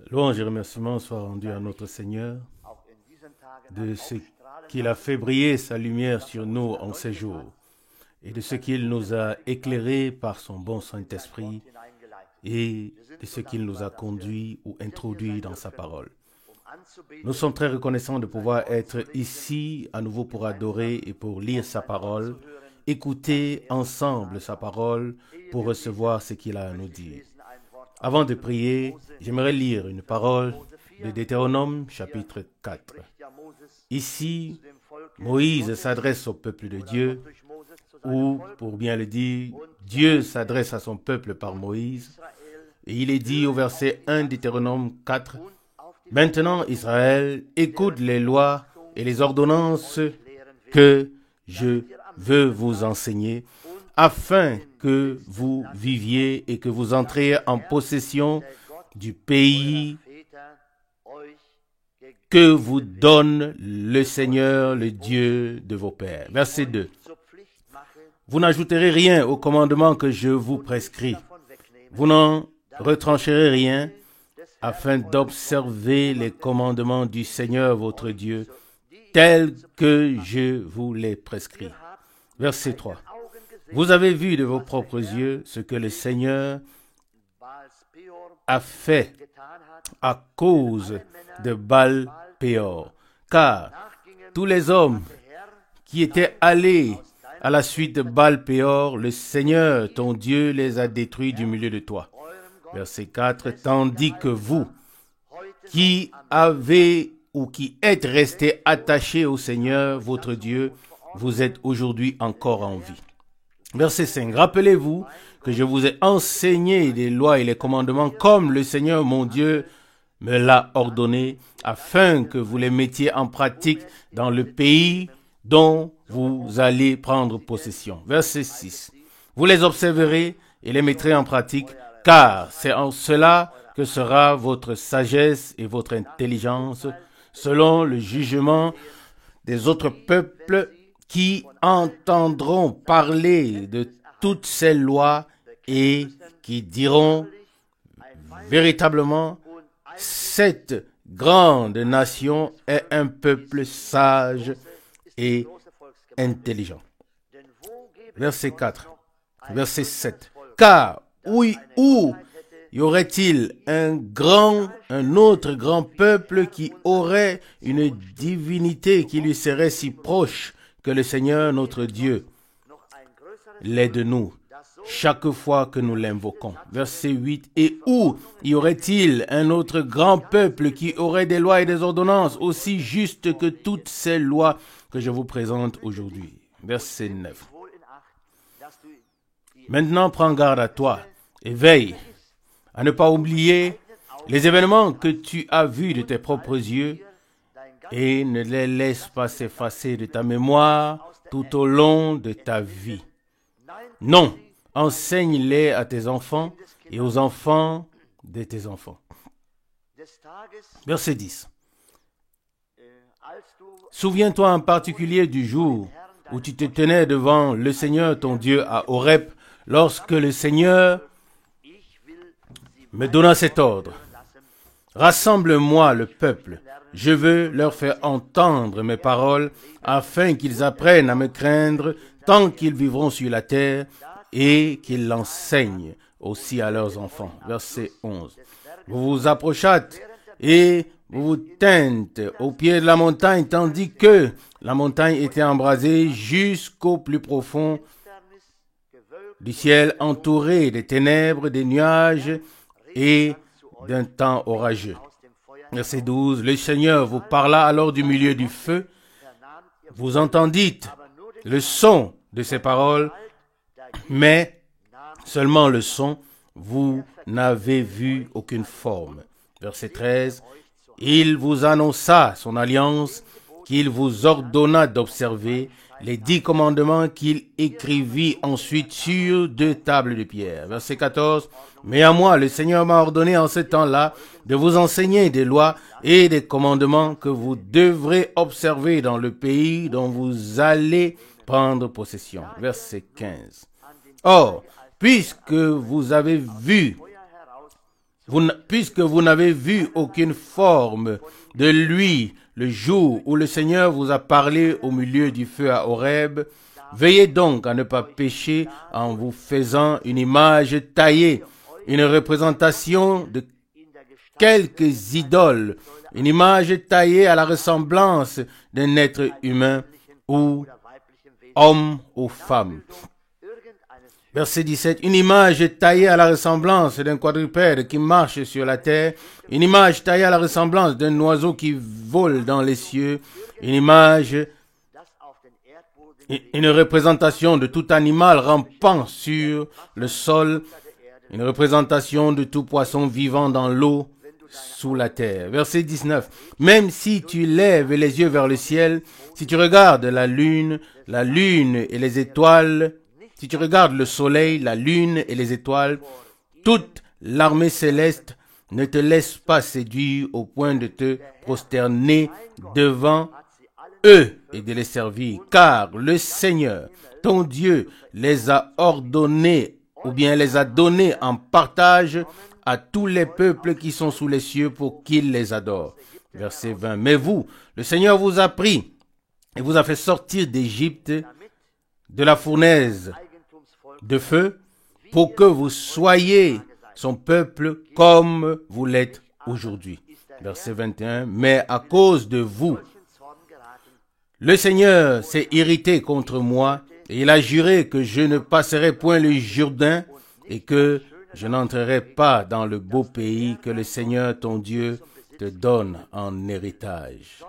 Louange et remerciements soient rendus à notre Seigneur de ce qu'il a fait briller sa lumière sur nous en ces jours et de ce qu'il nous a éclairés par son bon Saint-Esprit et de ce qu'il nous a conduits ou introduits dans sa parole. Nous sommes très reconnaissants de pouvoir être ici à nouveau pour adorer et pour lire sa parole, écouter ensemble sa parole pour recevoir ce qu'il a à nous dire. Avant de prier, j'aimerais lire une parole de Deutéronome chapitre 4. Ici, Moïse s'adresse au peuple de Dieu, ou pour bien le dire, Dieu s'adresse à son peuple par Moïse. Et il est dit au verset 1 Deutéronome 4, « Maintenant, Israël, écoute les lois et les ordonnances que je veux vous enseigner, afin que vous viviez et que vous entriez en possession du pays que vous donne le Seigneur, le Dieu de vos pères. » Verset 2. Vous n'ajouterez rien au commandement que je vous prescris. Vous n'en retrancherez rien afin d'observer les commandements du Seigneur votre Dieu, tels que je vous les prescris. Verset 3. Vous avez vu de vos propres yeux ce que le Seigneur a fait à cause de Baal-Péor, car tous les hommes qui étaient allés à la suite de Baal-Péor, le Seigneur, ton Dieu, les a détruits du milieu de toi. Verset 4, tandis que vous, qui avez ou qui êtes restés attachés au Seigneur, votre Dieu, vous êtes aujourd'hui encore en vie. Verset 5, rappelez-vous que je vous ai enseigné les lois et les commandements comme le Seigneur, mon Dieu, me l'a ordonné, afin que vous les mettiez en pratique dans le pays dont vous allez prendre possession. Verset 6. Vous les observerez et les mettrez en pratique, car c'est en cela que sera votre sagesse et votre intelligence, selon le jugement des autres peuples qui entendront parler de toutes ces lois et qui diront véritablement, cette grande nation est un peuple sage et intelligent. Verset 4, verset 7. Car où y aurait-il un autre grand peuple qui aurait une divinité qui lui serait si proche que le Seigneur notre Dieu l'est de nous, chaque fois que nous l'invoquons. Verset 8. Et où y aurait-il un autre grand peuple qui aurait des lois et des ordonnances aussi justes que toutes ces lois que je vous présente aujourd'hui. Verset 9. Maintenant, prends garde à toi et veille à ne pas oublier les événements que tu as vus de tes propres yeux et ne les laisse pas s'effacer de ta mémoire tout au long de ta vie. Non, enseigne-les à tes enfants et aux enfants de tes enfants. Verset 10. Souviens-toi en particulier du jour où tu te tenais devant le Seigneur ton Dieu à Horeb, lorsque le Seigneur me donna cet ordre. Rassemble-moi le peuple. Je veux leur faire entendre mes paroles afin qu'ils apprennent à me craindre tant qu'ils vivront sur la terre et qu'ils l'enseignent aussi à leurs enfants. Verset 11. Vous vous approchâtes et vous vous tîntes au pied de la montagne tandis que la montagne était embrasée jusqu'au plus profond du ciel, entourée des ténèbres, des nuages et d'un temps orageux. Verset 12. Le Seigneur vous parla alors du milieu du feu. Vous entendîtes le son de ses paroles, mais seulement le son, vous n'avez vu aucune forme. Verset 13. Il vous annonça son alliance qu'il vous ordonna d'observer, les 10 commandements qu'il écrivit ensuite sur 2 tables de pierre. Verset 14. Mais à moi, le Seigneur m'a ordonné en ce temps-là de vous enseigner des lois et des commandements que vous devrez observer dans le pays dont vous allez prendre possession. Verset 15. Or, puisque vous avez vu puisque vous n'avez vu aucune forme de lui le jour où le Seigneur vous a parlé au milieu du feu à Horeb, veillez donc à ne pas pécher en vous faisant une image taillée, une représentation de quelques idoles, une image taillée à la ressemblance d'un être humain ou homme ou femme. Verset 17, une image taillée à la ressemblance d'un quadrupède qui marche sur la terre, une image taillée à la ressemblance d'un oiseau qui vole dans les cieux, une image, une représentation de tout animal rampant sur le sol, une représentation de tout poisson vivant dans l'eau, sous la terre. Verset 19. Même si tu lèves les yeux vers le ciel, si tu regardes la lune et les étoiles, si tu regardes le soleil, la lune et les étoiles, toute l'armée céleste ne te laisse pas séduire au point de te prosterner devant eux et de les servir, car le Seigneur, ton Dieu, les a ordonnés ou bien les a donnés en partage à tous les peuples qui sont sous les cieux pour qu'ils les adorent. Verset 20. Mais vous, le Seigneur vous a pris et vous a fait sortir d'Égypte, de la fournaise de feu, pour que vous soyez son peuple comme vous l'êtes aujourd'hui. Verset 21. Mais à cause de vous, le Seigneur s'est irrité contre moi et il a juré que je ne passerai point le Jourdain et que je n'entrerai pas dans le beau pays que le Seigneur ton Dieu te donne en héritage.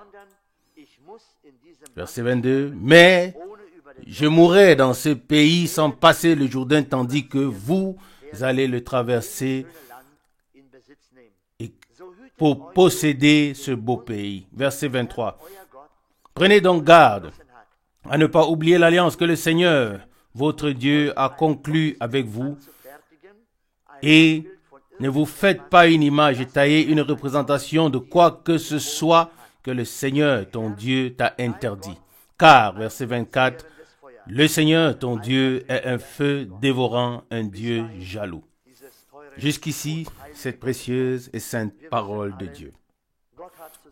Verset 22. Mais je mourrai dans ce pays sans passer le Jourdain, tandis que vous allez le traverser pour posséder ce beau pays. Verset 23. Prenez donc garde à ne pas oublier l'alliance que le Seigneur, votre Dieu, a conclue avec vous, et ne vous faites pas une image taillée, une représentation de quoi que ce soit que le Seigneur, ton Dieu, t'a interdit. Car, verset 24, le Seigneur, ton Dieu, est un feu dévorant, un Dieu jaloux. Jusqu'ici, cette précieuse et sainte parole de Dieu.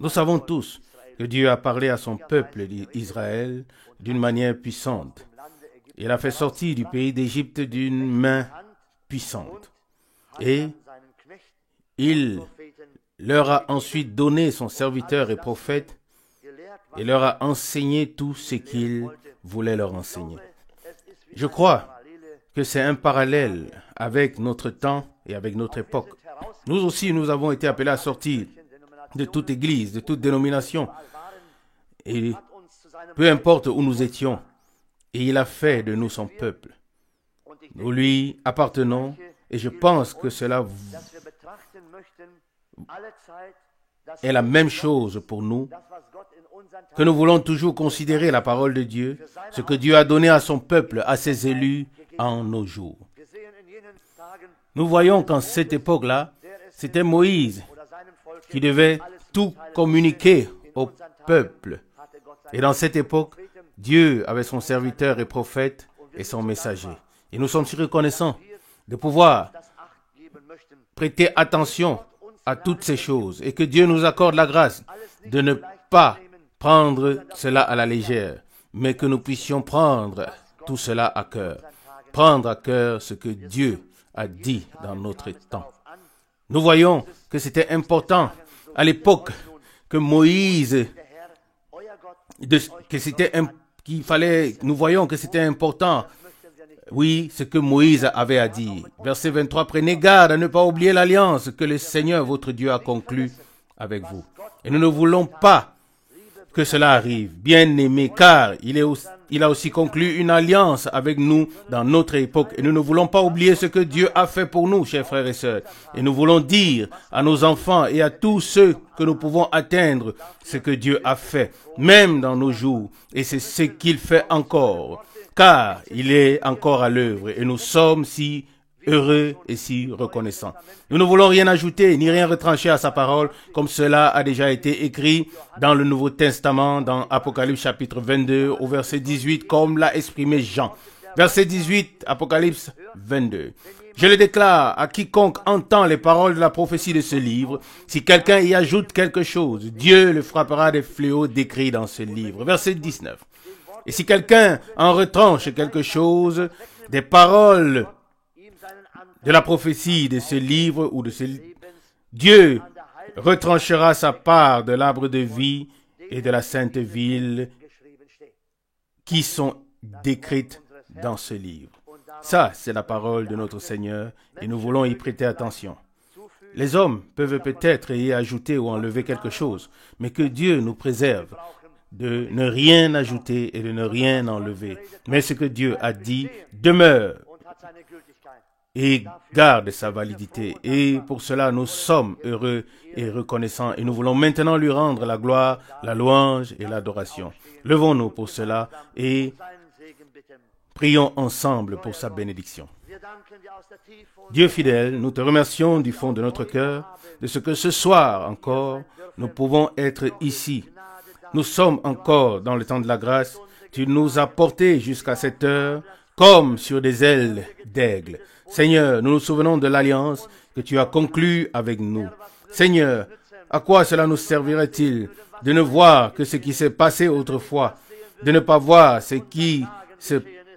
Nous savons tous que Dieu a parlé à son peuple d'Israël d'une manière puissante. Il a fait sortir du pays d'Égypte d'une main puissante. Et il leur a ensuite donné son serviteur et prophète et leur a enseigné tout ce qu'il voulait leur enseigner. Je crois que c'est un parallèle avec notre temps et avec notre époque. Nous aussi, nous avons été appelés à sortir de toute église, de toute dénomination. Et peu importe où nous étions, et il a fait de nous son peuple. Nous lui appartenons et je pense que cela est la même chose pour nous, que nous voulons toujours considérer la parole de Dieu, ce que Dieu a donné à son peuple, à ses élus en nos jours. Nous voyons qu'en cette époque-là, c'était Moïse qui devait tout communiquer au peuple. Et dans cette époque, Dieu avait son serviteur et prophète et son messager. Et nous sommes si reconnaissants de pouvoir prêter attention à toutes ces choses et que Dieu nous accorde la grâce de ne pas prendre cela à la légère, mais que nous puissions prendre tout cela à cœur. Prendre à cœur ce que Dieu a dit dans notre temps. Nous voyons que c'était important à l'époque que Moïse, nous voyons que c'était important, oui, ce que Moïse avait à dire. Verset 23, prenez garde à ne pas oublier l'alliance que le Seigneur votre Dieu a conclue avec vous. Et nous ne voulons pas que cela arrive, bien aimé, car il a aussi conclu une alliance avec nous dans notre époque. Et nous ne voulons pas oublier ce que Dieu a fait pour nous, chers frères et sœurs. Et nous voulons dire à nos enfants et à tous ceux que nous pouvons atteindre ce que Dieu a fait, même dans nos jours. Et c'est ce qu'il fait encore, car il est encore à l'œuvre. Et nous sommes si heureux et si reconnaissants. Nous ne voulons rien ajouter ni rien retrancher à sa parole, comme cela a déjà été écrit dans le Nouveau Testament, dans Apocalypse chapitre 22, au verset 18, comme l'a exprimé Jean. Verset 18, Apocalypse 22. Je le déclare à quiconque entend les paroles de la prophétie de ce livre, si quelqu'un y ajoute quelque chose, Dieu le frappera des fléaux décrits dans ce livre. Verset 19. Et si quelqu'un en retranche quelque chose, des paroles de la prophétie de ce livre ou de ce livre, Dieu retranchera sa part de l'arbre de vie et de la sainte ville qui sont décrites dans ce livre. Ça, c'est la parole de notre Seigneur et nous voulons y prêter attention. Les hommes peuvent peut-être y ajouter ou enlever quelque chose, mais que Dieu nous préserve de ne rien ajouter et de ne rien enlever. Mais ce que Dieu a dit demeure et garde sa validité. Et pour cela, nous sommes heureux et reconnaissants et nous voulons maintenant lui rendre la gloire, la louange et l'adoration. Levons-nous pour cela et prions ensemble pour sa bénédiction. Dieu fidèle, nous te remercions du fond de notre cœur de ce que ce soir encore, nous pouvons être ici. Nous sommes encore dans le temps de la grâce. Tu nous as portés jusqu'à cette heure comme sur des ailes d'aigle. Seigneur, nous nous souvenons de l'alliance que tu as conclue avec nous. Seigneur, à quoi cela nous servirait-il de ne voir que ce qui s'est passé autrefois, de ne pas voir ce qui se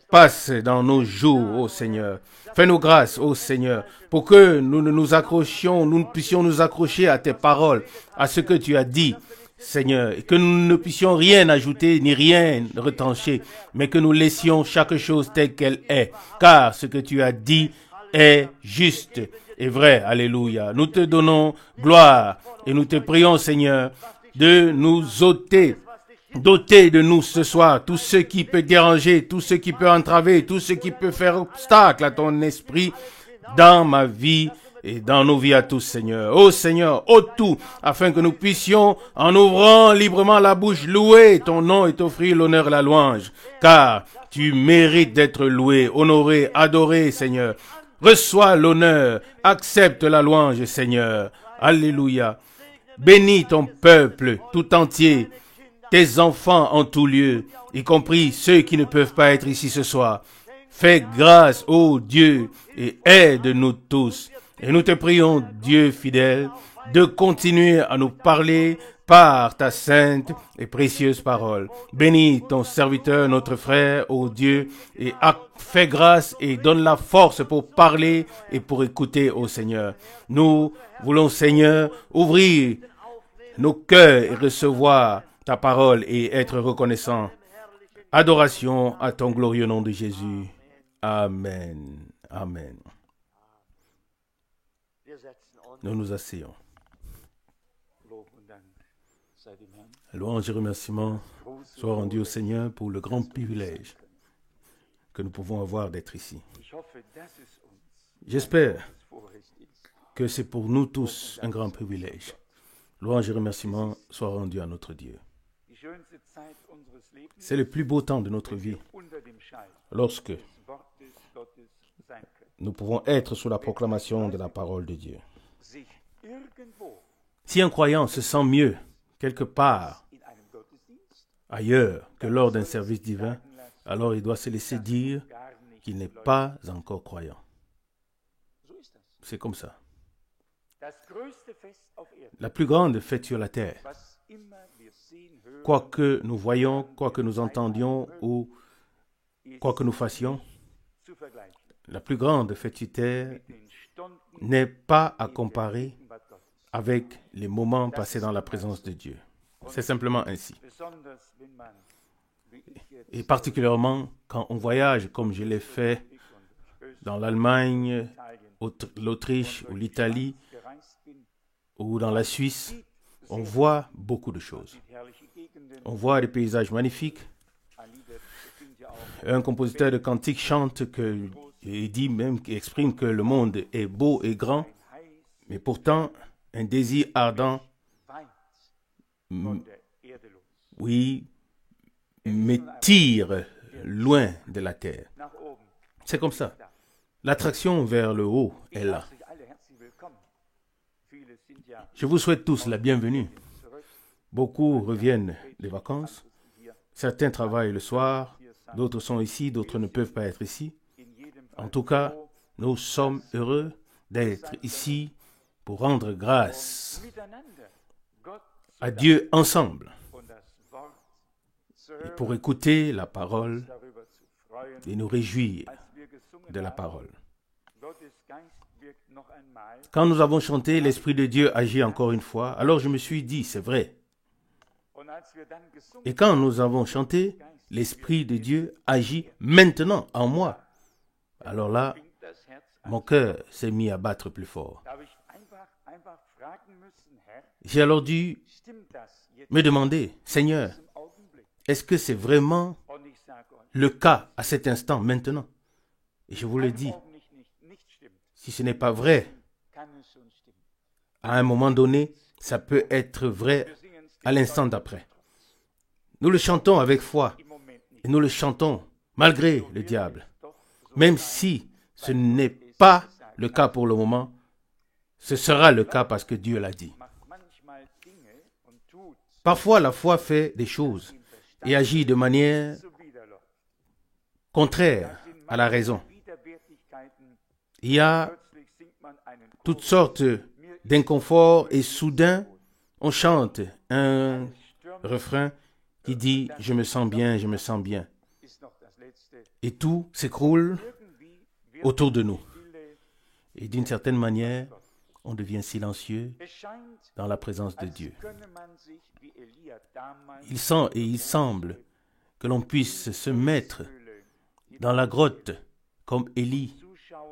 passe dans nos jours, ô Seigneur. Fais-nous grâce, ô Seigneur, pour que nous ne puissions nous accrocher à tes paroles, à ce que tu as dit, Seigneur, et que nous ne puissions rien ajouter ni rien retrancher, mais que nous laissions chaque chose telle qu'elle est, car ce que tu as dit est juste et vrai. Alléluia. Nous te donnons gloire et nous te prions, Seigneur, de nous ôter, doter de nous ce soir tout ce qui peut déranger, tout ce qui peut entraver, tout ce qui peut faire obstacle à ton esprit dans ma vie et dans nos vies à tous, Seigneur. Ô Seigneur, ôte tout, afin que nous puissions, en ouvrant librement la bouche, louer ton nom et t'offrir l'honneur et la louange. Car tu mérites d'être loué, honoré, adoré, Seigneur. Reçois l'honneur, accepte la louange, Seigneur. Alléluia. Bénis ton peuple tout entier, tes enfants en tout lieu, y compris ceux qui ne peuvent pas être ici ce soir. Fais grâce, ô Dieu, et aide-nous tous. Et nous te prions, Dieu fidèle, de continuer à nous parler par ta sainte et précieuse parole. Bénis ton serviteur, notre frère, ô Dieu, et fais grâce et donne la force pour parler et pour écouter, ô Seigneur. Nous voulons, Seigneur, ouvrir nos cœurs et recevoir ta parole et être reconnaissants. Adoration à ton glorieux nom de Jésus. Amen. Amen. Nous nous asseyons. Louange et remerciement soient rendus au Seigneur pour le grand privilège que nous pouvons avoir d'être ici. J'espère que c'est pour nous tous un grand privilège. Louange et remerciement soient rendus à notre Dieu. C'est le plus beau temps de notre vie lorsque nous pouvons être sous la proclamation de la parole de Dieu. Si un croyant se sent mieux quelque part ailleurs que lors d'un service divin, alors il doit se laisser dire qu'il n'est pas encore croyant. C'est comme ça. La plus grande fête sur la terre, quoi que nous voyions, quoi que nous entendions ou quoi que nous fassions, la plus grande fête sur terre n'est pas à comparer avec les moments passés dans la présence de Dieu. C'est simplement ainsi. Et particulièrement quand on voyage, comme je l'ai fait dans l'Allemagne, l'Autriche ou l'Italie, ou dans la Suisse, on voit beaucoup de choses. On voit des paysages magnifiques. Un compositeur de cantiques chante et dit même, qui exprime que le monde est beau et grand, mais pourtant un désir ardent, me tire loin de la terre. C'est comme ça. L'attraction vers le haut est là. Je vous souhaite tous la bienvenue. Beaucoup reviennent des vacances. Certains travaillent le soir D'autres sont ici, d'autres ne peuvent pas être ici. En tout cas, nous sommes heureux d'être ici pour rendre grâce à Dieu ensemble et pour écouter la parole et nous réjouir de la parole. Quand nous avons chanté, l'Esprit de Dieu agit encore une fois, alors je me suis dit, c'est vrai. Et quand nous avons chanté, l'Esprit de Dieu agit maintenant en moi. Alors là, mon cœur s'est mis à battre plus fort. J'ai alors dû me demander, Seigneur, est-ce que c'est vraiment le cas à cet instant, maintenant? Et je vous le dis, si ce n'est pas vrai, à un moment donné, ça peut être vrai à l'instant d'après. Nous le chantons avec foi et nous le chantons malgré le diable. Même si ce n'est pas le cas pour le moment, ce sera le cas parce que Dieu l'a dit. Parfois, la foi fait des choses et agit de manière contraire à la raison. Il y a toutes sortes d'inconforts et soudain, on chante un refrain qui dit « Je me sens bien, je me sens bien ». Et tout s'écroule autour de nous. Et d'une certaine manière, on devient silencieux dans la présence de Dieu. Il semble que l'on puisse se mettre dans la grotte comme Élie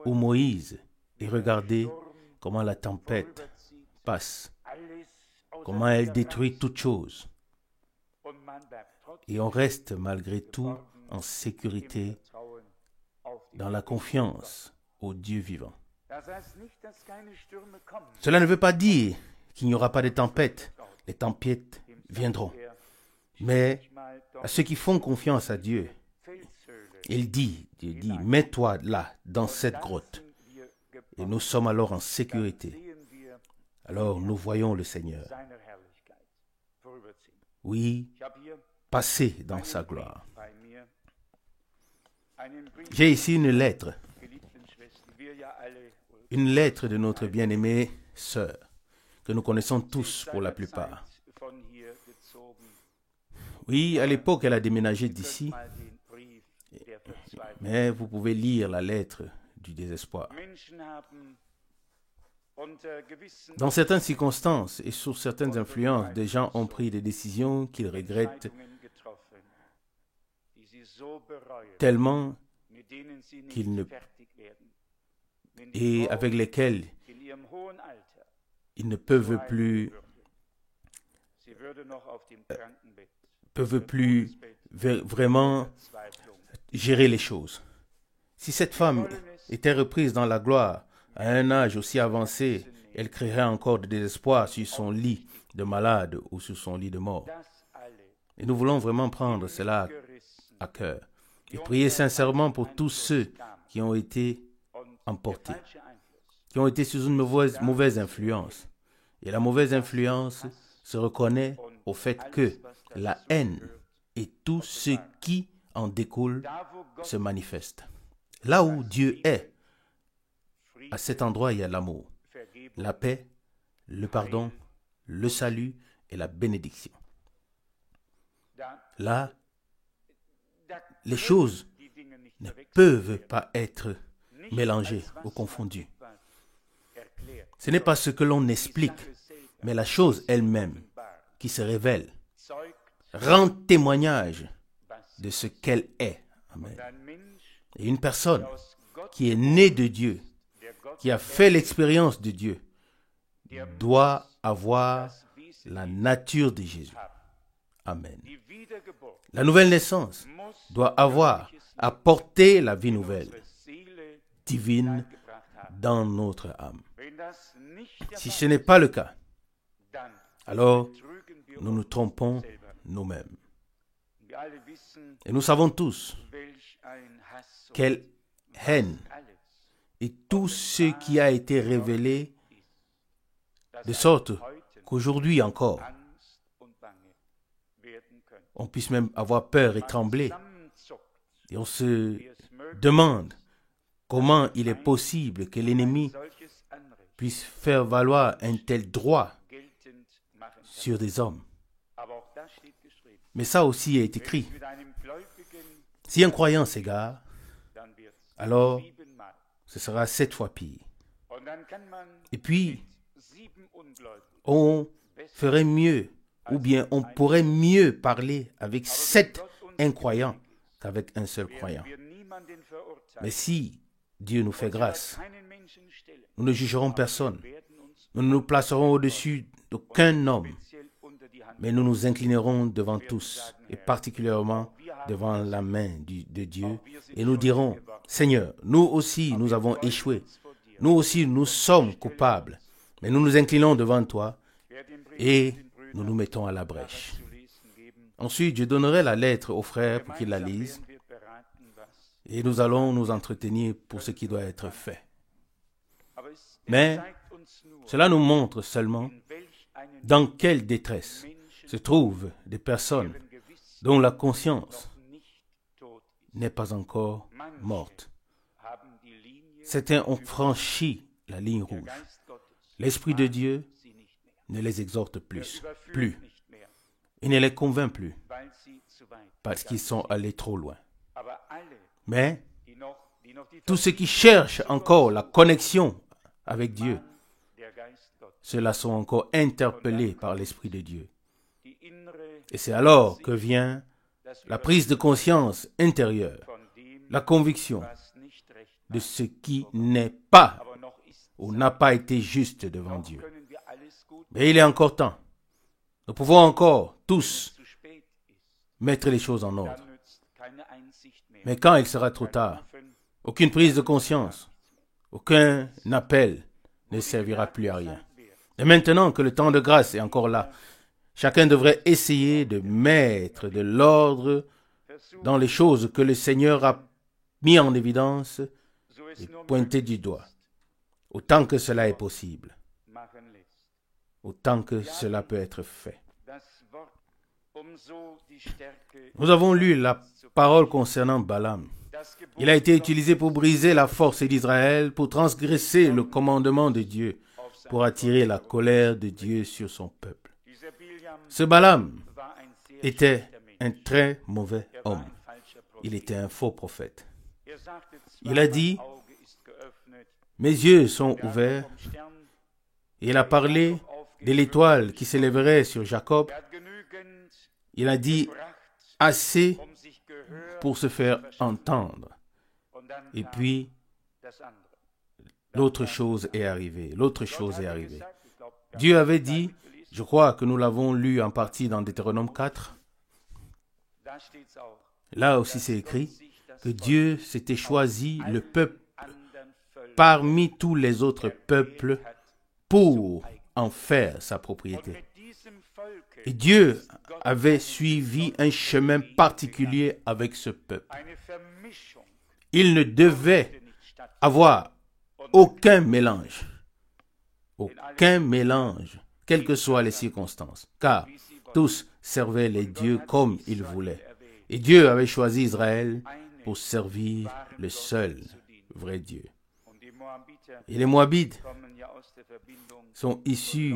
ou Moïse et regarder comment la tempête passe, comment elle détruit toute chose. Et on reste malgré tout en sécurité dans la confiance au Dieu vivant. Cela ne veut pas dire qu'il n'y aura pas de tempêtes. Les tempêtes viendront. Mais à ceux qui font confiance à Dieu, Dieu dit, mets-toi là, dans cette grotte. Et nous sommes alors en sécurité. Alors nous voyons le Seigneur. Oui, passer dans sa gloire. J'ai ici une lettre de notre bien-aimée sœur, que nous connaissons tous pour la plupart. Oui, à l'époque, elle a déménagé d'ici, mais vous pouvez lire la lettre du désespoir. Dans certaines circonstances et sous certaines influences, des gens ont pris des décisions qu'ils regrettent tellement et avec lesquels ils ne peuvent plus vraiment gérer les choses. Si cette femme était reprise dans la gloire à un âge aussi avancé, elle créerait encore de désespoir sur son lit de malade ou sur son lit de mort. Et nous voulons vraiment prendre cela à cœur et prier sincèrement pour tous ceux qui ont été emportés, qui ont été sous une mauvaise influence. Et la mauvaise influence se reconnaît au fait que la haine et tout ce qui en découle se manifeste. Là où Dieu est, à cet endroit, il y a l'amour, la paix, le pardon, le salut et la bénédiction. Là, les choses ne peuvent pas être mélangées ou confondues. Ce n'est pas ce que l'on explique, mais la chose elle-même qui se révèle, rend témoignage de ce qu'elle est. Amen. Et une personne qui est née de Dieu, qui a fait l'expérience de Dieu, doit avoir la nature de Jésus. Amen. La nouvelle naissance doit apporter la vie nouvelle, divine, dans notre âme. Si ce n'est pas le cas, alors nous nous trompons nous-mêmes. Et nous savons tous quelle haine et tout ce qui a été révélé, de sorte qu'aujourd'hui encore, on puisse même avoir peur et trembler Et on se demande comment il est possible que l'ennemi puisse faire valoir un tel droit sur des hommes. Mais ça aussi est écrit. Si un croyant s'égare, alors ce sera 7 fois pire. Et puis, on ferait mieux, ou bien on pourrait mieux parler avec 7 incroyants qu'avec un seul croyant. Mais si Dieu nous fait grâce, nous ne jugerons personne. Nous ne nous placerons au-dessus d'aucun homme, mais nous nous inclinerons devant tous, et particulièrement devant la main de Dieu, et nous dirons, Seigneur, nous aussi nous avons échoué, nous aussi nous sommes coupables, mais nous nous inclinons devant toi, et nous nous mettons à la brèche. Ensuite, je donnerai la lettre aux frères pour qu'ils la lisent, et nous allons nous entretenir pour ce qui doit être fait. Mais cela nous montre seulement dans quelle détresse se trouvent des personnes dont la conscience n'est pas encore morte. Certains ont franchi la ligne rouge. L'Esprit de Dieu ne les exhorte plus. Il ne les convainc plus parce qu'ils sont allés trop loin. Mais tous ceux qui cherchent encore la connexion avec Dieu, ceux-là sont encore interpellés par l'Esprit de Dieu. Et c'est alors que vient la prise de conscience intérieure, la conviction de ce qui n'est pas ou n'a pas été juste devant Dieu. Mais il est encore temps. Nous pouvons encore tous mettre les choses en ordre. Mais quand il sera trop tard, aucune prise de conscience, aucun appel ne servira plus à rien. Et maintenant que le temps de grâce est encore là, chacun devrait essayer de mettre de l'ordre dans les choses que le Seigneur a mis en évidence et pointé du doigt, autant que cela est possible, autant que cela peut être fait. Nous avons lu la parole concernant Balaam. Il a été utilisé pour briser la force d'Israël, pour transgresser le commandement de Dieu, pour attirer la colère de Dieu sur son peuple. Ce Balaam était un très mauvais homme. Il était un faux prophète. Il a dit, « Mes yeux sont ouverts » et il a parlé de l'étoile qui s'élèverait sur Jacob. Il a dit assez pour se faire entendre. Et puis, l'autre chose est arrivée. Dieu avait dit, je crois que nous l'avons lu en partie dans Deutéronome 4. Là aussi c'est écrit que Dieu s'était choisi le peuple parmi tous les autres peuples pour en faire sa propriété. Et Dieu avait suivi un chemin particulier avec ce peuple. Il ne devait avoir aucun mélange, quelles que soient les circonstances, car tous servaient les dieux comme ils voulaient. Et Dieu avait choisi Israël pour servir le seul vrai Dieu. Et les Moabites sont issus,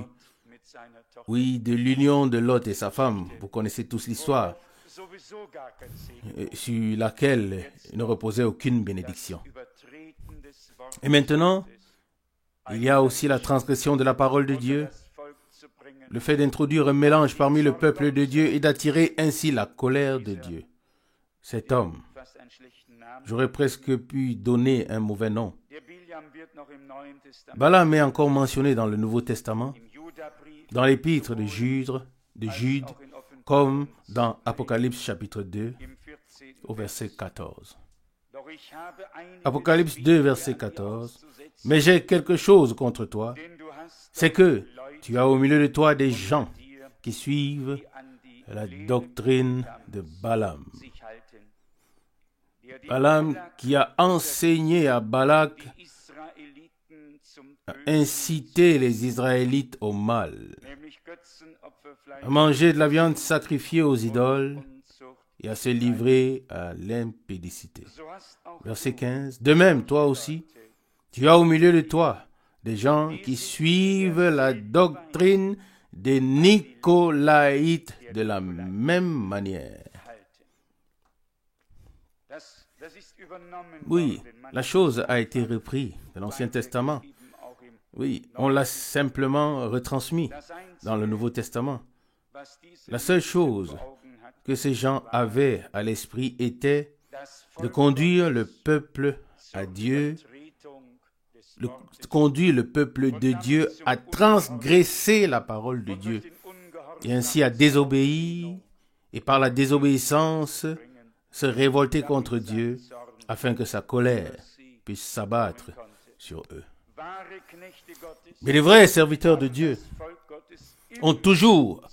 de l'union de Lot et sa femme. Vous connaissez tous l'histoire, sur laquelle ne reposait aucune bénédiction. Et maintenant, il y a aussi la transgression de la parole de Dieu, le fait d'introduire un mélange parmi le peuple de Dieu et d'attirer ainsi la colère de Dieu. Cet homme, j'aurais presque pu donner un mauvais nom. Balaam est encore mentionné dans le Nouveau Testament, dans l'épître de Jude, comme dans Apocalypse chapitre 2, au verset 14. Apocalypse 2, verset 14. « Mais j'ai quelque chose contre toi, c'est que tu as au milieu de toi des gens qui suivent la doctrine de Balaam. » Balaam qui a enseigné à Balak à inciter les Israélites au mal, à manger de la viande sacrifiée aux idoles et à se livrer à l'impudicité. Verset 15. De même, toi aussi, tu as au milieu de toi des gens qui suivent la doctrine des Nicolaïtes de la même manière. Oui, la chose a été reprise de l'Ancien Testament. Oui, on l'a simplement retransmis dans le Nouveau Testament. La seule chose que ces gens avaient à l'esprit était de conduire le peuple à Dieu, conduire le peuple de Dieu à transgresser la parole de Dieu et ainsi à désobéir et par la désobéissance se révolter contre Dieu afin que sa colère puisse s'abattre sur eux. Mais les vrais serviteurs de Dieu ont toujours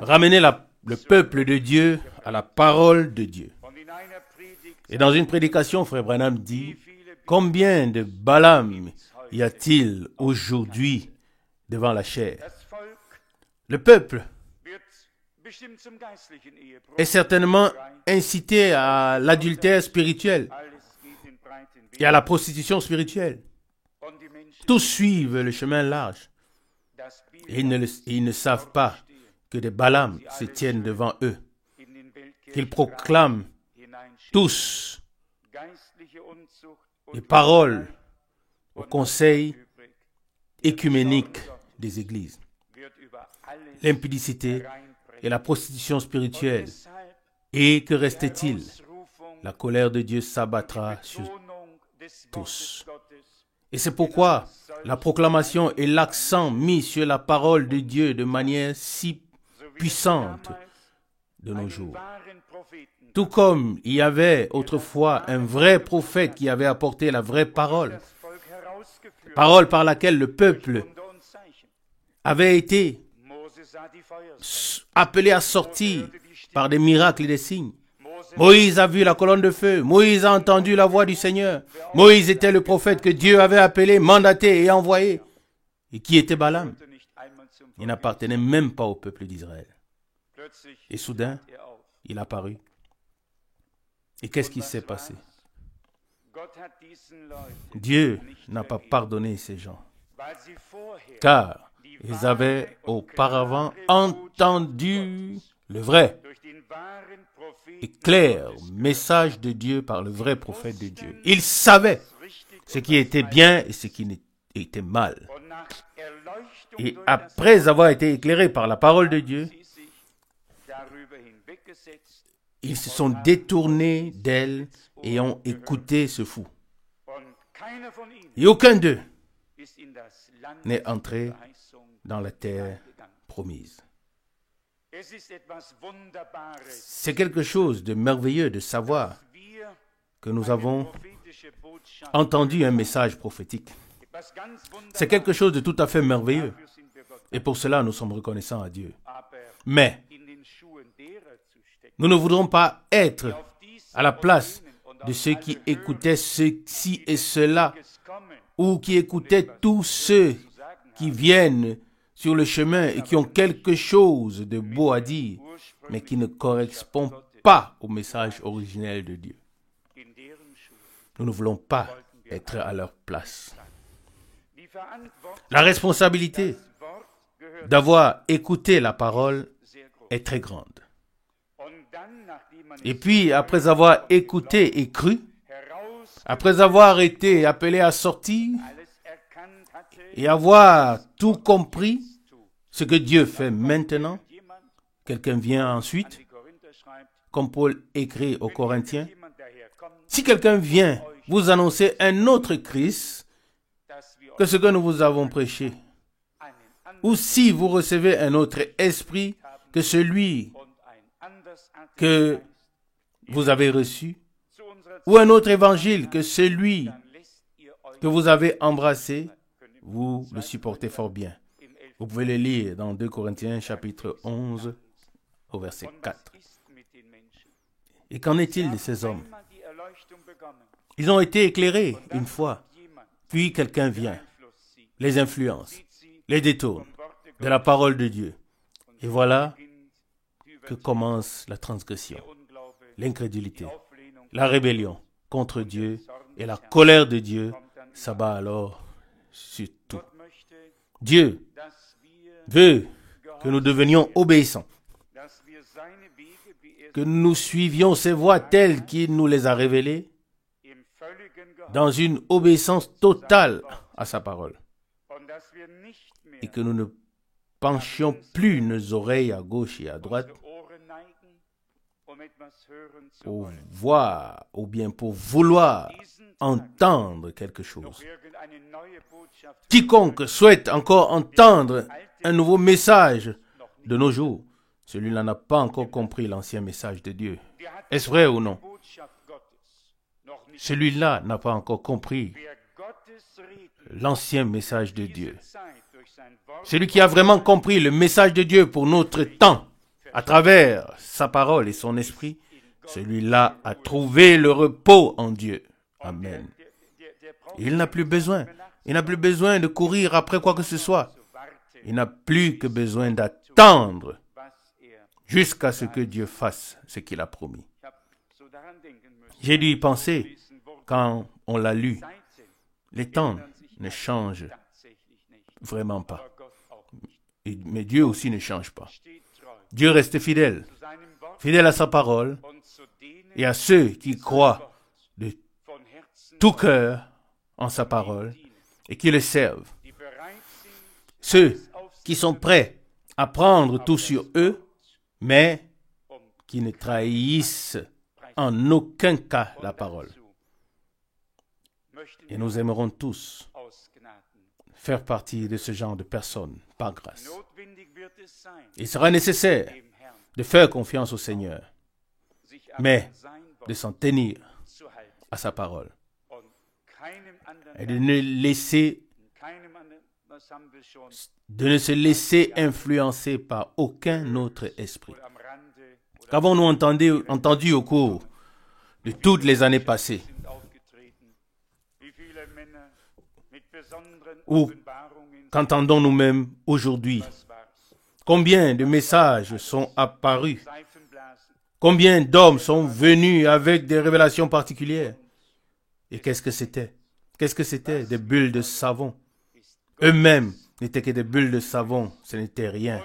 ramené le peuple de Dieu à la parole de Dieu. Et dans une prédication, Frère Branham dit, combien de Balaam y a-t-il aujourd'hui devant la chair? Le peuple est certainement incité à l'adultère spirituel et à la prostitution spirituelle. Tous suivent le chemin large et ils ne savent pas que des Balaam se tiennent devant eux, qu'ils proclament tous les paroles au conseil écuménique des églises. L'impudicité et la prostitution spirituelle. Et que restait-il? La colère de Dieu s'abattra sur tous. Et c'est pourquoi la proclamation et l'accent mis sur la parole de Dieu de manière si puissante de nos jours. Tout comme il y avait autrefois un vrai prophète qui avait apporté la vraie parole, parole par laquelle le peuple avait été appelé à sortir par des miracles et des signes. Moïse a vu la colonne de feu. Moïse a entendu la voix du Seigneur. Moïse était le prophète que Dieu avait appelé, mandaté et envoyé. Et qui était Balaam? Il n'appartenait même pas au peuple d'Israël. Et soudain, il apparut. Et qu'est-ce qui s'est passé? Dieu n'a pas pardonné ces gens, car ils avaient auparavant entendu le vrai et clair message de Dieu par le vrai prophète de Dieu. Ils savaient ce qui était bien et ce qui était mal. Et après avoir été éclairés par la parole de Dieu, ils se sont détournés d'elle et ont écouté ce fou. Et aucun d'eux n'est entré dans la terre promise. C'est quelque chose de merveilleux de savoir que nous avons entendu un message prophétique. C'est quelque chose de tout à fait merveilleux. Et pour cela, nous sommes reconnaissants à Dieu. Mais nous ne voudrons pas être à la place de ceux qui écoutaient ceci et cela, ou qui écoutaient tous ceux qui viennent sur le chemin et qui ont quelque chose de beau à dire, mais qui ne correspond pas au message originel de Dieu. Nous ne voulons pas être à leur place. La responsabilité d'avoir écouté la parole est très grande. Et puis, après avoir écouté et cru, après avoir été appelé à sortir et avoir tout compris, ce que Dieu fait maintenant, quelqu'un vient ensuite, comme Paul écrit aux Corinthiens, si quelqu'un vient vous annoncer un autre Christ que ce que nous vous avons prêché, ou si vous recevez un autre esprit que celui que vous avez reçu, ou un autre évangile que celui que vous avez embrassé, vous le supportez fort bien. Vous pouvez le lire dans 2 Corinthiens chapitre 11 au verset 4. Et qu'en est-il de ces hommes? Ils ont été éclairés une fois, puis quelqu'un vient, les influence, les détourne de la parole de Dieu. Et voilà que commence la transgression. l'incrédulité, la rébellion contre Dieu et la colère de Dieu s'abat alors sur tout. Dieu veut que nous devenions obéissants, que nous suivions ses voies telles qu'il nous les a révélées, dans une obéissance totale à sa parole, et que nous ne penchions plus nos oreilles à gauche et à droite pour voir ou bien pour vouloir entendre quelque chose. Quiconque souhaite encore entendre un nouveau message de nos jours, celui-là n'a pas encore compris l'ancien message de Dieu. Est-ce vrai ou non? Celui-là n'a pas encore compris l'ancien message de Dieu. Celui qui a vraiment compris le message de Dieu pour notre temps, à travers sa parole et son esprit, celui-là a trouvé le repos en Dieu. Amen. Il n'a plus besoin. Il n'a plus besoin de courir après quoi que ce soit. Il n'a plus que besoin d'attendre jusqu'à ce que Dieu fasse ce qu'il a promis. J'ai dû y penser quand on l'a lu. Les temps ne changent vraiment pas. Mais Dieu aussi ne change pas. Dieu reste fidèle, fidèle à sa parole et à ceux qui croient de tout cœur en sa parole et qui le servent. Ceux qui sont prêts à prendre tout sur eux, mais qui ne trahissent en aucun cas la parole. Et nous aimerons tous faire partie de ce genre de personnes, par grâce. Il sera nécessaire de faire confiance au Seigneur, mais de s'en tenir à sa parole et de ne se laisser influencer par aucun autre esprit. Qu'avons-nous entendu au cours de toutes les années passées? Ou qu'entendons-nous même aujourd'hui? Combien de messages sont apparus? Combien d'hommes sont venus avec des révélations particulières? Et qu'est-ce que c'était? Qu'est-ce que c'était? Des bulles de savon. Eux-mêmes n'étaient que des bulles de savon. Ce n'était rien.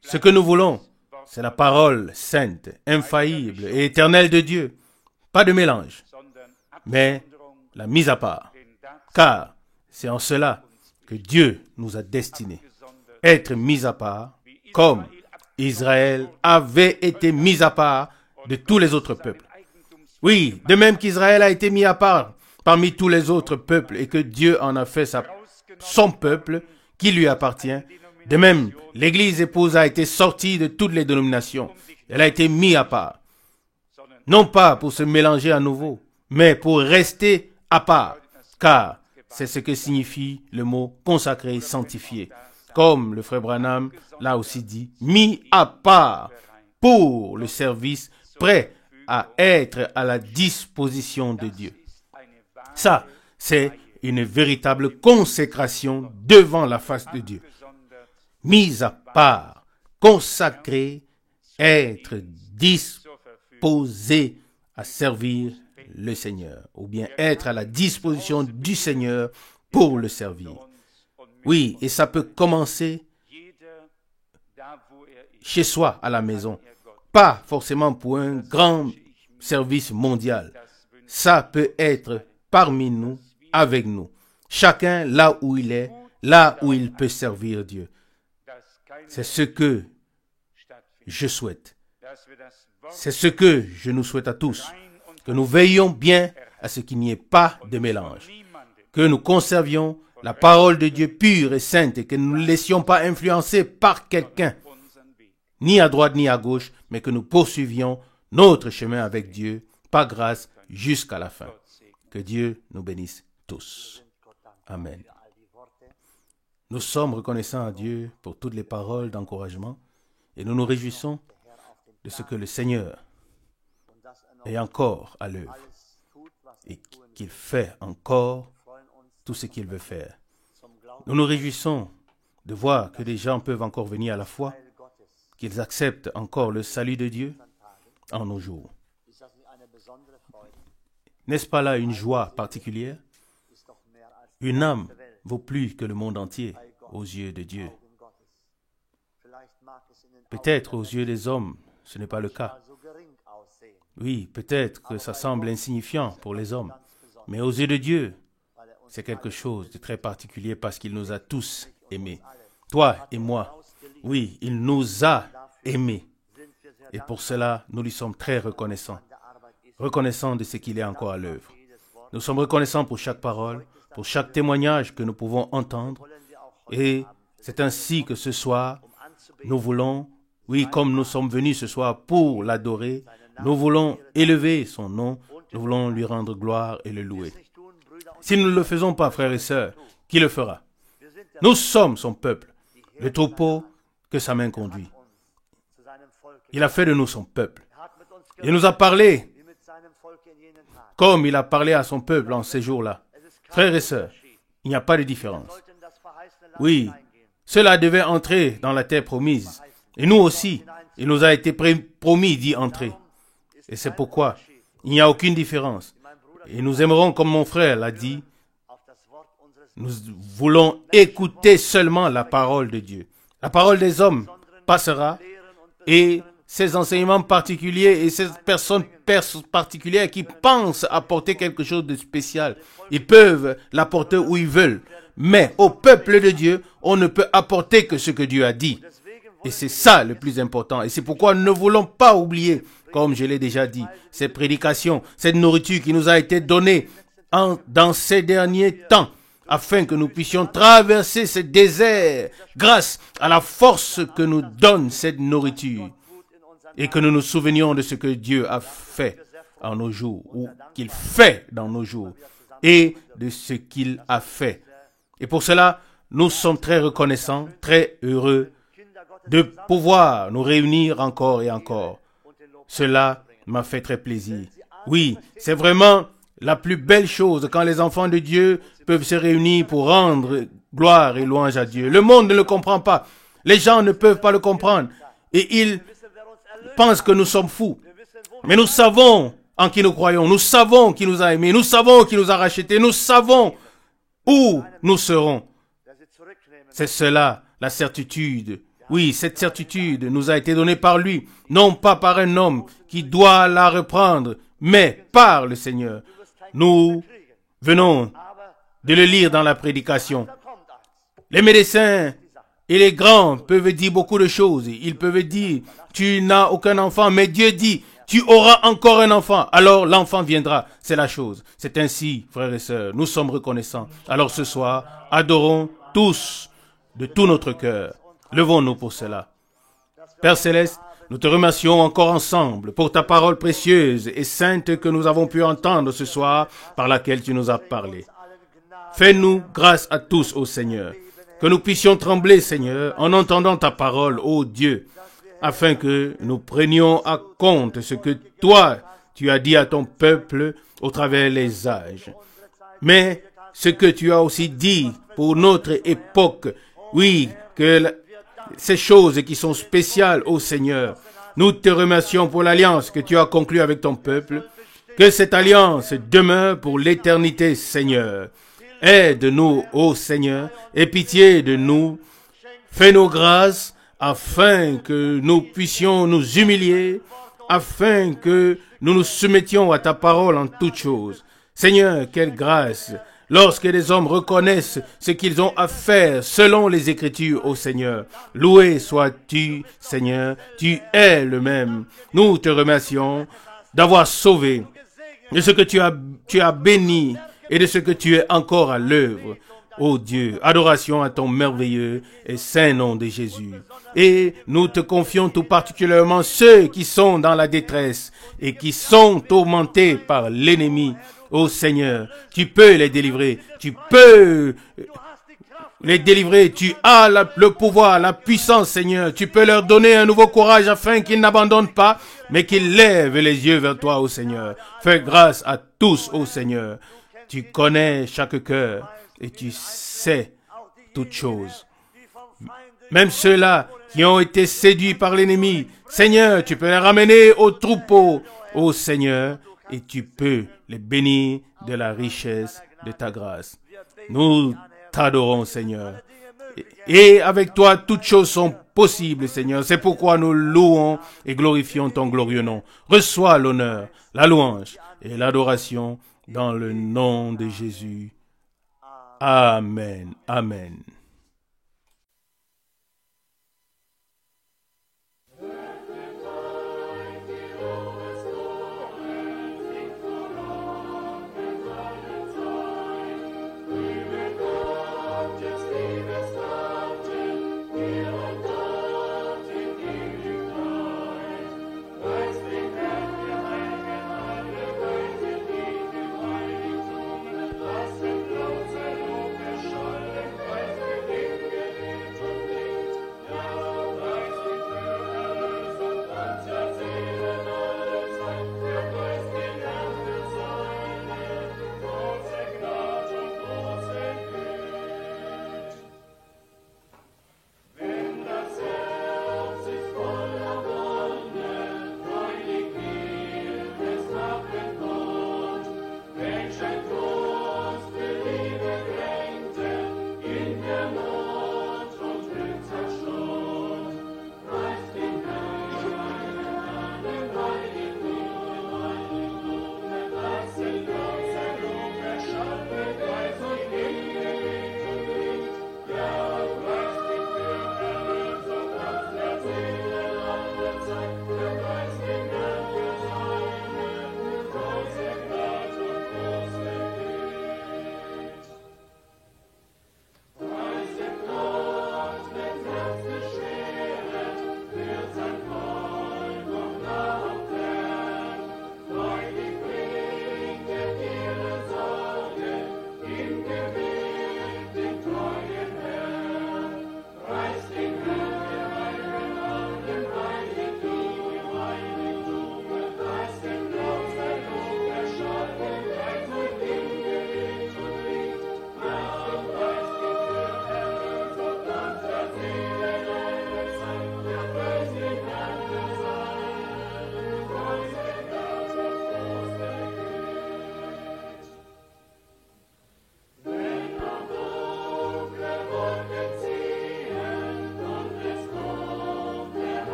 Ce que nous voulons, c'est la parole sainte, infaillible et éternelle de Dieu. Pas de mélange, mais la mise à part. Car c'est en cela que Dieu nous a destinés. Être mis à part, comme Israël avait été mis à part de tous les autres peuples. Oui, de même qu'Israël a été mis à part parmi tous les autres peuples et que Dieu en a fait son peuple qui lui appartient. De même, l'Église épouse a été sortie de toutes les dénominations. Elle a été mise à part. Non pas pour se mélanger à nouveau, mais pour rester à part. Car c'est ce que signifie le mot consacré, sanctifié. Comme le frère Branham l'a aussi dit, mis à part pour le service, prêt à être à la disposition de Dieu. Ça, c'est une véritable consécration devant la face de Dieu. Mis à part, consacré, être disposé à servir le Seigneur, ou bien être à la disposition du Seigneur pour le servir. Oui, et ça peut commencer chez soi, à la maison. Pas forcément pour un grand service mondial. Ça peut être parmi nous, avec nous. Chacun là où il est, là où il peut servir Dieu. C'est ce que je souhaite. C'est ce que je nous souhaite à tous. Que nous veillions bien à ce qu'il n'y ait pas de mélange. Que nous conservions la parole de Dieu pure et sainte et que nous ne laissions pas influencer par quelqu'un, ni à droite ni à gauche, mais que nous poursuivions notre chemin avec Dieu, par grâce, jusqu'à la fin. Que Dieu nous bénisse tous. Amen. Nous sommes reconnaissants à Dieu pour toutes les paroles d'encouragement et nous nous réjouissons de ce que le Seigneur est encore à l'œuvre et qu'il fait encore tout ce qu'il veut faire. Nous nous réjouissons de voir que des gens peuvent encore venir à la foi, qu'ils acceptent encore le salut de Dieu en nos jours. N'est-ce pas là une joie particulière? Une âme vaut plus que le monde entier aux yeux de Dieu. Peut-être aux yeux des hommes, ce n'est pas le cas. Oui, peut-être que ça semble insignifiant pour les hommes, mais aux yeux de Dieu, c'est quelque chose de très particulier parce qu'il nous a tous aimés. Toi et moi, oui, il nous a aimés. Et pour cela, nous lui sommes très reconnaissants. Reconnaissants de ce qu'il est encore à l'œuvre. Nous sommes reconnaissants pour chaque parole, pour chaque témoignage que nous pouvons entendre. Et c'est ainsi que ce soir, nous voulons, oui, comme nous sommes venus ce soir pour l'adorer, nous voulons élever son nom, nous voulons lui rendre gloire et le louer. Si nous ne le faisons pas, frères et sœurs, qui le fera? Nous sommes son peuple, le troupeau que sa main conduit. Il a fait de nous son peuple. Il nous a parlé comme il a parlé à son peuple en ces jours-là. Frères et sœurs, il n'y a pas de différence. Oui, cela devait entrer dans la terre promise. Et nous aussi, il nous a été promis d'y entrer. Et c'est pourquoi il n'y a aucune différence. Et nous aimerons, comme mon frère l'a dit, nous voulons écouter seulement la parole de Dieu. La parole des hommes passera et ces enseignements particuliers et ces personnes particulières qui pensent apporter quelque chose de spécial, ils peuvent l'apporter où ils veulent. Mais au peuple de Dieu, on ne peut apporter que ce que Dieu a dit. Et c'est ça le plus important. Et c'est pourquoi nous ne voulons pas oublier, comme je l'ai déjà dit, ces prédications, cette nourriture qui nous a été donnée dans ces derniers temps, afin que nous puissions traverser ce désert grâce à la force que nous donne cette nourriture. Et que nous nous souvenions de ce que Dieu a fait en nos jours, ou qu'il fait dans nos jours, et de ce qu'il a fait. Et pour cela, nous sommes très reconnaissants, très heureux de pouvoir nous réunir encore et encore. Cela m'a fait très plaisir. Oui, c'est vraiment la plus belle chose quand les enfants de Dieu peuvent se réunir pour rendre gloire et louange à Dieu. Le monde ne le comprend pas. Les gens ne peuvent pas le comprendre. Et ils pensent que nous sommes fous. Mais nous savons en qui nous croyons. Nous savons qui nous a aimés. Nous savons qui nous a rachetés. Nous savons où nous serons. C'est cela, la certitude. Oui, cette certitude nous a été donnée par lui, non pas par un homme qui doit la reprendre, mais par le Seigneur. Nous venons de le lire dans la prédication. Les médecins et les grands peuvent dire beaucoup de choses. Ils peuvent dire, tu n'as aucun enfant, mais Dieu dit, tu auras encore un enfant. Alors l'enfant viendra. C'est la chose. C'est ainsi, frères et sœurs, nous sommes reconnaissants. Alors ce soir, adorons tous de tout notre cœur. Levons-nous pour cela. Père Céleste, nous te remercions encore ensemble pour ta parole précieuse et sainte que nous avons pu entendre ce soir, par laquelle tu nous as parlé. Fais-nous grâce à tous, ô Seigneur, que nous puissions trembler, Seigneur, en entendant ta parole, ô Dieu, afin que nous prenions à compte ce que toi, tu as dit à ton peuple au travers les âges. Mais ce que tu as aussi dit pour notre époque, oui, que ces choses qui sont spéciales au Seigneur. Nous te remercions pour l'alliance que tu as conclue avec ton peuple. Que cette alliance demeure pour l'éternité, Seigneur. Aide-nous, ô Seigneur, aie pitié de nous. Fais-nous grâce afin que nous puissions nous humilier, afin que nous nous soumettions à ta parole en toutes choses. Seigneur, quelle grâce! Lorsque les hommes reconnaissent ce qu'ils ont à faire selon les Écritures, ô Seigneur. Loué sois-tu, Seigneur, tu es le même. Nous te remercions d'avoir sauvé, de ce que tu as béni et de ce que tu es encore à l'œuvre. Ô Dieu, adoration à ton merveilleux et saint nom de Jésus. Et nous te confions tout particulièrement ceux qui sont dans la détresse et qui sont tourmentés par l'ennemi. Ô Seigneur, tu peux les délivrer, tu peux les délivrer, tu as le pouvoir, la puissance, Seigneur. Tu peux leur donner un nouveau courage afin qu'ils n'abandonnent pas, mais qu'ils lèvent les yeux vers toi, ô Seigneur. Fais grâce à tous, ô Seigneur. Tu connais chaque cœur et tu sais toutes choses. Même ceux-là qui ont été séduits par l'ennemi. Seigneur, tu peux les ramener au troupeau, ô Seigneur, et tu peux les bénir de la richesse de ta grâce. Nous t'adorons, Seigneur. Et avec toi, toutes choses sont possibles, Seigneur. C'est pourquoi nous louons et glorifions ton glorieux nom. Reçois l'honneur, la louange et l'adoration dans le nom de Jésus. Amen. Amen.